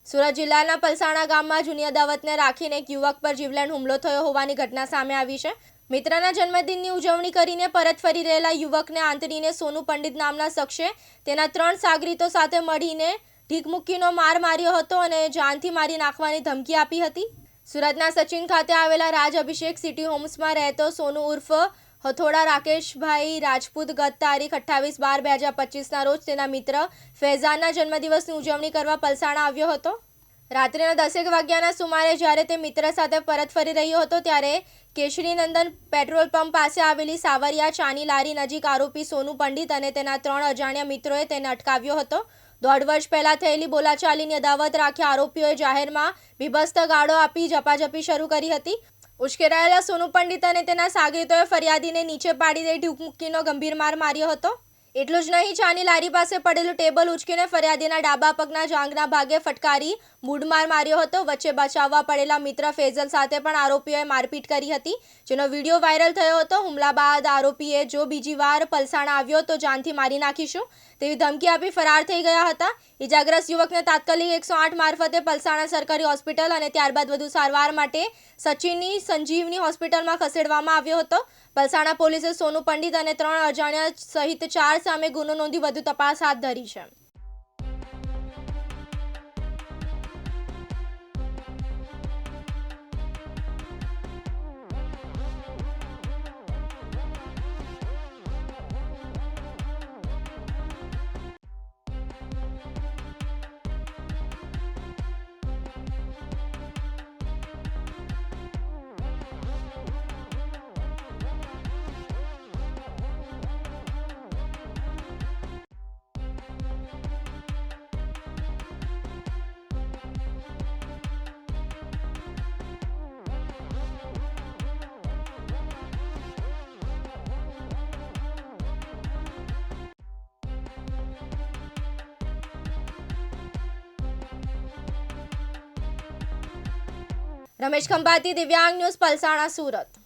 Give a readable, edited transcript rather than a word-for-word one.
સુરત જિલ્લાના પલસાણા ગામમાં જૂની અદાવતને રાખીને એક યુવક પર જીવલેણ હુમલો થયો હોવાની ઘટના સામે આવી છે। મિત્રના જન્મદિનની ઉજવણી કરીને પરત ફરી રહેલા યુવકને આંતરીને સોનુ પંડિત નામના શખ્સે તેના 3 સાગરીતો સાથે મળીને ઢીકમુક્કીનો માર માર્યો હતો અને જાનથી મારી નાખવાની ધમકી આપી હતી। સુરતના સચિન ખાતે આવેલા રાજ અભિષેક સિટી હોમ્સમાં રહેતો સોનુ ઉર્ફ હથોડા રાકેશભાઈ રાજપૂત ગત તારીખ 28/12/2025ના રોજ તેના મિત્ર ફૈઝાનના જન્મદિવસની ઉજવણી કરવા પલસાણા આવ્યો હતો। રાત્રિના 10 વાગ્યાના સુમારે જ્યારે તે મિત્ર સાથે પરત ફરી રહ્યો હતો ત્યારે કેશરીનંદન પેટ્રોલ પંપ પાસે આવેલી સાવરિયા ચાની લારી નજીક આરોપી સોનુ પંડિત અને તેના 3 અજાણ્યા મિત્રોએ તેને અટકાવ્યો હતો। 1.5 વર્ષ પહેલા થયેલી બોલાચાલીની અદાવત રાખી આરોપીઓએ જાહેરમાં બીભત્સ ગાળો આપી ઝપાઝપી શરૂ કરી હતી। ઉશ્કેરાયેલા સોનુ પંડિત અને તેના સાગરીતોએ ફરિયાદીને નીચે પાડી દઈ ઢીકમુક્કીનો ગંભીર માર માર્યો હતો। એટલું જ નહીં, ચાની લારી પાસે પડેલું ટેબલ ઉચકીને ફરિયાદીના ડાબા પગના જાંઘના ભાગે ફટકારી મૂઢમાર માર્યો હતો। વચ્ચે બચાવવા પડેલા મિત્ર ફૈઝલ સાથે પણ આરોપીઓએ મારપીટ કરી હતી, જેનો વિડીયો વાયરલ થયો હતો। હુમલા બાદ આરોપીએ જો બીજી વાર પલસાણા આવ્યો તો જાનથી મારી નાખીશું તેવી ધમકી આપી ફરાર થઈ ગયા હતા। ઇજાગ્રસ્ત યુવકને તાત્કાલિક 108 મારફતે પલસાણા સરકારી હોસ્પિટલ અને ત્યારબાદ વધુ સારવાર માટે સચિનની સંજીવની હોસ્પિટલમાં ખસેડવામાં આવ્યો હતો। પલસાણા પોલીસે સોનુ પંડિત અને 3 અજાણ્યા સહિત 4 સામે ગુનો નોંધી વધુ તપાસ હાથ ધરી છે। રમેશ ખંભાતી, દિવ્યાંગ ન્યૂઝ, પલસાણા, સુરત।